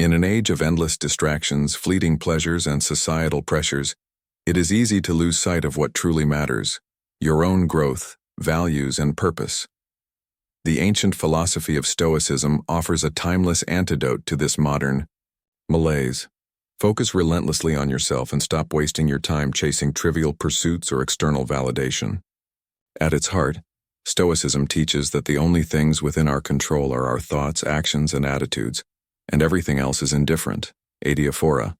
In an age of endless distractions, fleeting pleasures, and societal pressures, it is easy to lose sight of what truly matters: your own growth, values, and purpose. The ancient philosophy of Stoicism offers a timeless antidote to this modern malaise. Focus relentlessly on yourself and stop wasting your time chasing trivial pursuits or external validation. At its heart, Stoicism teaches that the only things within our control are our thoughts, actions, and attitudes, and everything else is indifferent, adiaphora.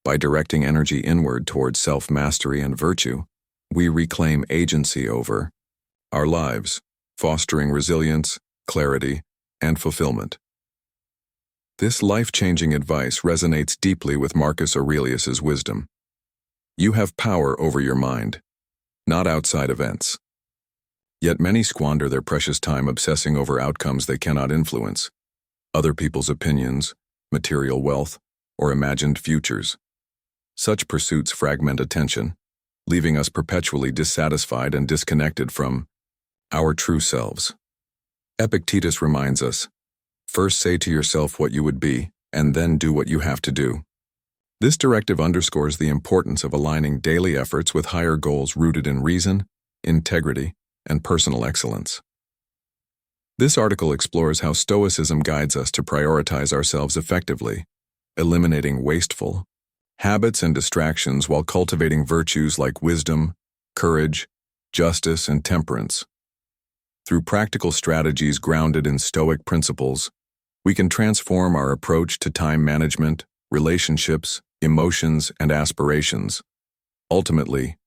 By directing energy inward towards self-mastery and virtue, we reclaim agency over our lives, fostering resilience, clarity, and fulfillment. This life-changing advice resonates deeply with Marcus Aurelius's wisdom. You have power over your mind, not outside events. Yet many squander their precious time obsessing over outcomes they cannot influence: other people's opinions, material wealth, or imagined futures. Such pursuits fragment attention, leaving us perpetually dissatisfied and disconnected from our true selves. Epictetus reminds us, first say to yourself what you would be, and then do what you have to do. This directive underscores the importance of aligning daily efforts with higher goals rooted in reason, integrity, and personal excellence. This article explores how Stoicism guides us to prioritize ourselves effectively, eliminating wasteful habits and distractions while cultivating virtues like wisdom, courage, justice, and temperance. Through practical strategies grounded in Stoic principles, we can transform our approach to time management, relationships, emotions, and aspirations, ultimately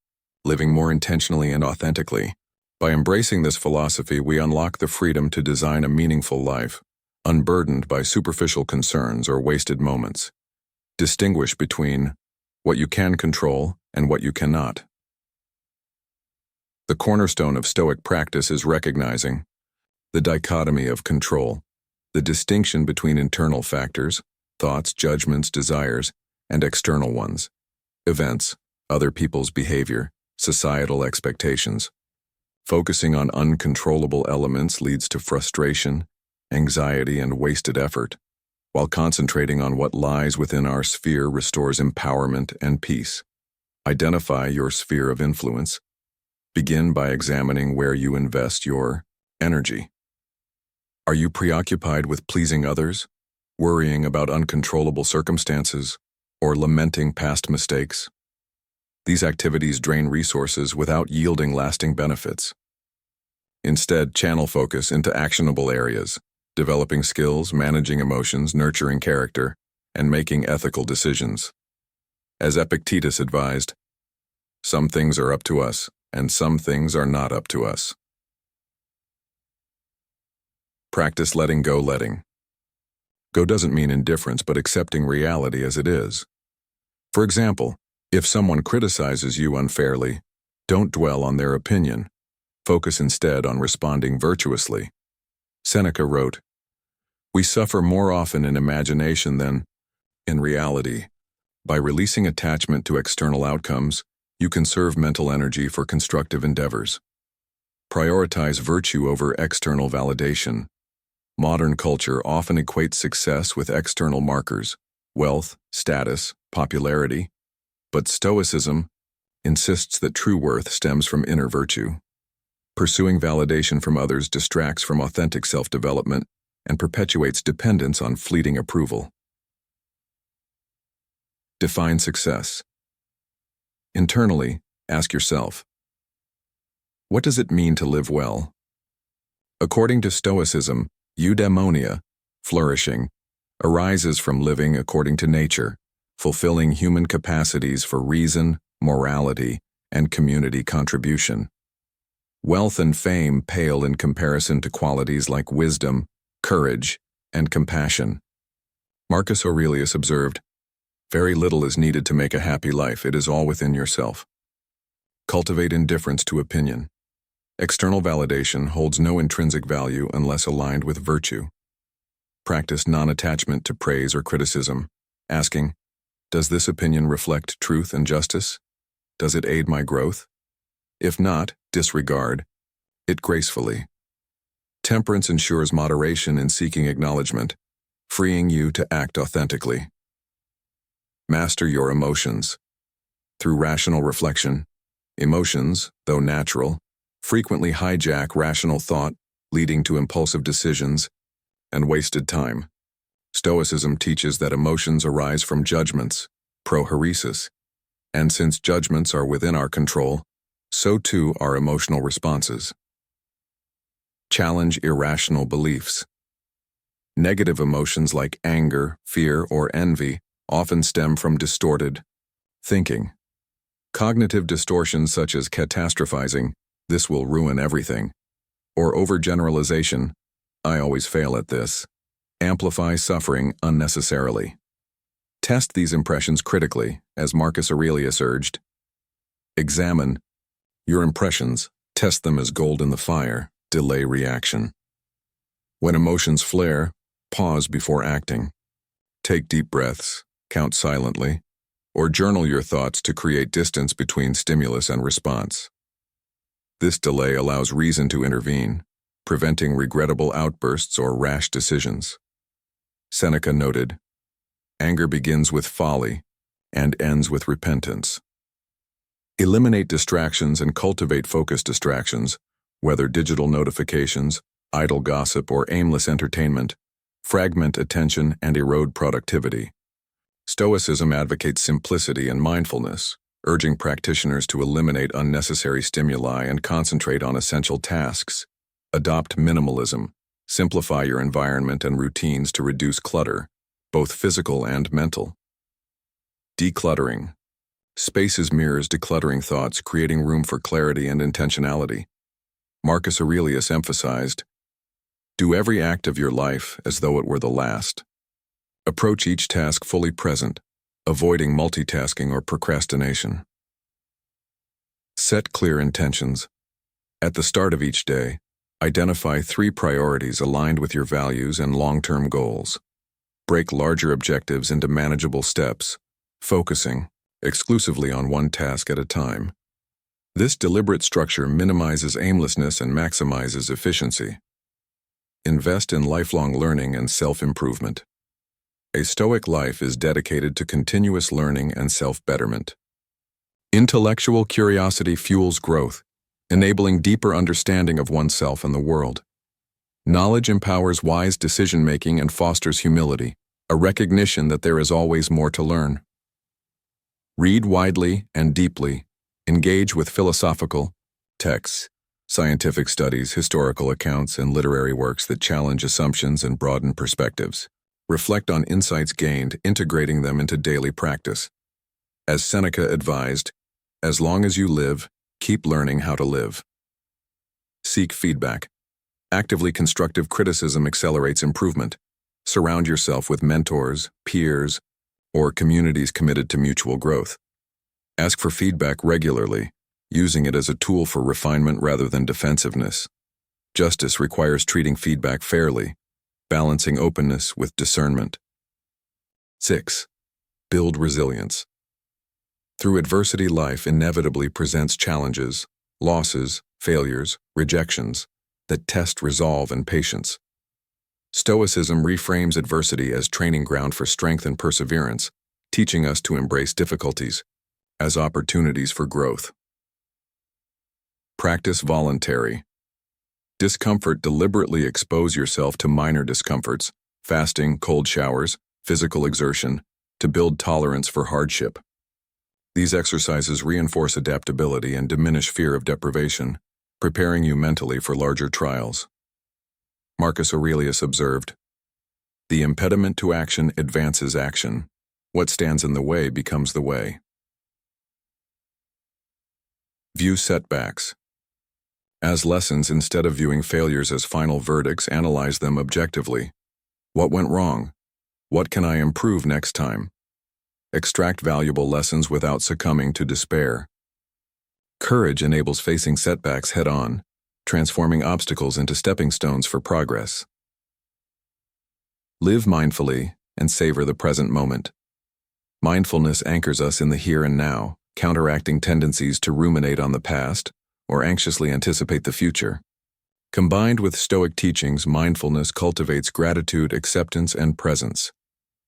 living more intentionally and authentically. By embracing this philosophy, we unlock the freedom to design a meaningful life, unburdened by superficial concerns or wasted moments. Distinguish between what you can control and what you cannot. The cornerstone of Stoic practice is recognizing the dichotomy of control, the distinction between internal factors, thoughts, judgments, desires, and external ones, events, other people's behavior, societal expectations. Focusing on uncontrollable elements leads to frustration, anxiety, and wasted effort, while concentrating on what lies within our sphere restores empowerment and peace. Identify your sphere of influence. Begin by examining where you invest your energy. Are you preoccupied with pleasing others, worrying about uncontrollable circumstances, or lamenting past mistakes? These activities drain resources without yielding lasting benefits. Instead, channel focus into actionable areas, developing skills, managing emotions, nurturing character, and making ethical decisions. As Epictetus advised, some things are up to us, and some things are not up to us. Practice letting go. Letting go doesn't mean indifference, but accepting reality as it is. For example, if someone criticizes you unfairly, don't dwell on their opinion. Focus instead on responding virtuously. Seneca wrote, "We suffer more often in imagination than in reality." By releasing attachment to external outcomes, you conserve mental energy for constructive endeavors. Prioritize virtue over external validation. Modern culture often equates success with external markers, wealth, status, popularity, but Stoicism insists that true worth stems from inner virtue. Pursuing validation from others distracts from authentic self-development and perpetuates dependence on fleeting approval. Define success. Internally, ask yourself, what does it mean to live well? According to Stoicism, eudaimonia, flourishing, arises from living according to nature, fulfilling human capacities for reason, morality, and community contribution. Wealth and fame pale in comparison to qualities like wisdom, courage, and compassion. Marcus Aurelius observed, "Very little is needed to make a happy life. It is all within yourself." Cultivate indifference to opinion. External validation holds no intrinsic value unless aligned with virtue. Practice non-attachment to praise or criticism, asking, does this opinion reflect truth and justice? Does it aid my growth? If not, disregard it gracefully. Temperance ensures moderation in seeking acknowledgement, freeing you to act authentically. Master your emotions. Through rational reflection, emotions, though natural, frequently hijack rational thought, leading to impulsive decisions and wasted time. Stoicism teaches that emotions arise from judgments, prohoresis, and since judgments are within our control, so too are emotional responses. Challenge irrational beliefs. Negative emotions like anger, fear, or envy often stem from distorted thinking. Cognitive distortions such as catastrophizing, "This will ruin everything," or overgeneralization, "I always fail at this," amplify suffering unnecessarily. Test these impressions critically, as Marcus Aurelius urged. Examine your impressions, test them as gold in the fire, delay reaction. When emotions flare, pause before acting. Take deep breaths, count silently, or journal your thoughts to create distance between stimulus and response. This delay allows reason to intervene, preventing regrettable outbursts or rash decisions. Seneca noted, "Anger begins with folly and ends with repentance." Eliminate distractions and cultivate focused distractions, whether digital notifications, idle gossip, or aimless entertainment, fragment attention and erode productivity. Stoicism advocates simplicity and mindfulness, urging practitioners to eliminate unnecessary stimuli and concentrate on essential tasks. Adopt minimalism, simplify your environment and routines to reduce clutter, both physical and mental. Decluttering. Spaces mirrors decluttering thoughts, creating room for clarity and intentionality. Marcus Aurelius emphasized, "Do every act of your life as though it were the last." Approach each task fully present, avoiding multitasking or procrastination. Set clear intentions. At the start of each day, identify 3 priorities aligned with your values and long-term goals. Break larger objectives into manageable steps, focusing exclusively on one task at a time. This deliberate structure minimizes aimlessness and maximizes efficiency. Invest in lifelong learning and self-improvement. A Stoic life is dedicated to continuous learning and self-betterment. Intellectual curiosity fuels growth, enabling deeper understanding of oneself and the world. Knowledge empowers wise decision-making and fosters humility, a recognition that there is always more to learn. Read widely and deeply. Engage with philosophical texts, scientific studies, historical accounts, and literary works that challenge assumptions and broaden perspectives. Reflect on insights gained, integrating them into daily practice. As Seneca advised, "As long as you live, keep learning how to live." Seek feedback. Actively constructive criticism accelerates improvement. Surround yourself with mentors, peers, or communities committed to mutual growth. Ask for feedback regularly, using it as a tool for refinement rather than defensiveness. Justice requires treating feedback fairly, balancing openness with discernment. 6. Build resilience. Through adversity, life inevitably presents challenges, losses, failures, rejections that test resolve and patience. Stoicism reframes adversity as training ground for strength and perseverance, teaching us to embrace difficulties as opportunities for growth. Practice voluntary. Discomfort. Deliberately expose yourself to minor discomforts, fasting, cold showers, physical exertion, to build tolerance for hardship. These exercises reinforce adaptability and diminish fear of deprivation, preparing you mentally for larger trials. Marcus Aurelius observed, "The impediment to action advances action. What stands in the way becomes the way." View setbacks as lessons instead of viewing failures as final verdicts. Analyze them objectively. What went wrong? What can I improve next time? Extract valuable lessons without succumbing to despair. Courage enables facing setbacks head-on, transforming obstacles into stepping stones for progress. Live mindfully and savor the present moment. Mindfulness anchors us in the here and now, counteracting tendencies to ruminate on the past or anxiously anticipate the future. Combined with Stoic teachings, mindfulness cultivates gratitude, acceptance, and presence.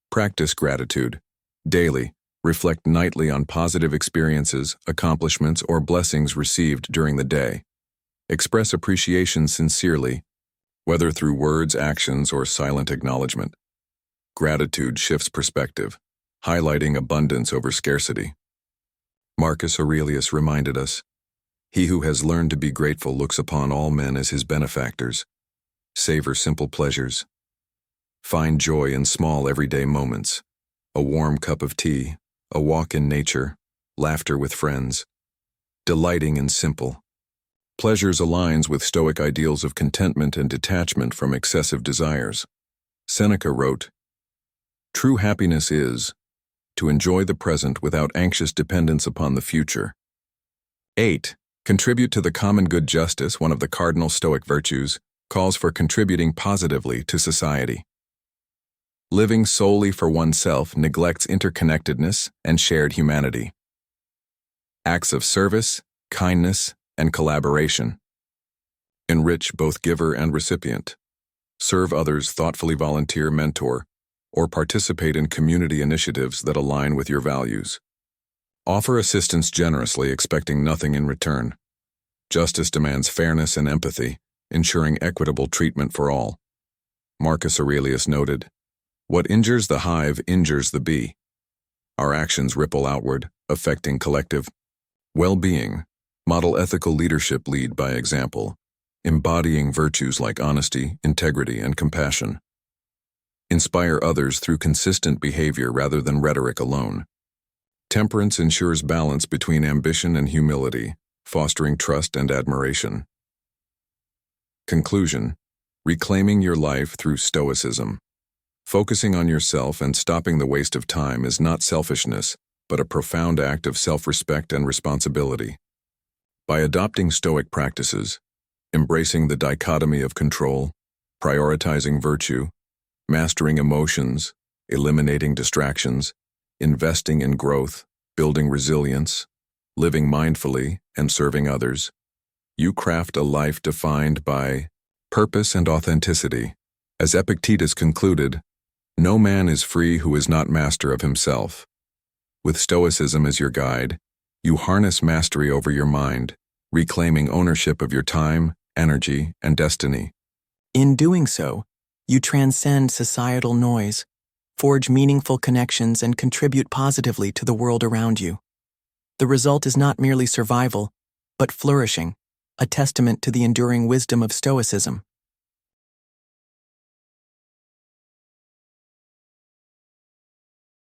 Practice gratitude. Daily, reflect nightly on positive experiences, accomplishments, or blessings received during the day. Express appreciation sincerely, whether through words, actions, or silent acknowledgement. Gratitude shifts perspective, highlighting abundance over scarcity. Marcus Aurelius reminded us, "He who has learned to be grateful looks upon all men as his benefactors. Savor simple pleasures. Find joy in small everyday moments. A warm cup of tea, a walk in nature, laughter with friends. Delighting in simple pleasures aligns with Stoic ideals of contentment and detachment from excessive desires." Seneca wrote, "True happiness is to enjoy the present without anxious dependence upon the future." 8. Contribute to the common good. Justice, one of the cardinal Stoic virtues, calls for contributing positively to society. Living solely for oneself neglects interconnectedness and shared humanity. Acts of service, kindness, and collaboration enrich both giver and recipient. Serve others thoughtfully, volunteer, mentor, or participate in community initiatives that align with your values. Offer assistance generously, expecting nothing in return. Justice demands fairness and empathy, ensuring equitable treatment for all. Marcus Aurelius noted, "What injures the hive injures the bee." Our actions ripple outward, affecting collective well-being. Model ethical leadership, lead by example, embodying virtues like honesty, integrity, and compassion. Inspire others through consistent behavior rather than rhetoric alone. Temperance ensures balance between ambition and humility, fostering trust and admiration. Conclusion: reclaiming your life through Stoicism. Focusing on yourself and stopping the waste of time is not selfishness, but a profound act of self-respect and responsibility. By adopting Stoic practices, embracing the dichotomy of control, prioritizing virtue, mastering emotions, eliminating distractions, investing in growth, building resilience, living mindfully, and serving others, you craft a life defined by purpose and authenticity. As Epictetus concluded, "No man is free who is not master of himself." With Stoicism as your guide, you harness mastery over your mind, reclaiming ownership of your time, energy, and destiny. In doing so, you transcend societal noise, forge meaningful connections, and contribute positively to the world around you. The result is not merely survival, but flourishing, a testament to the enduring wisdom of Stoicism.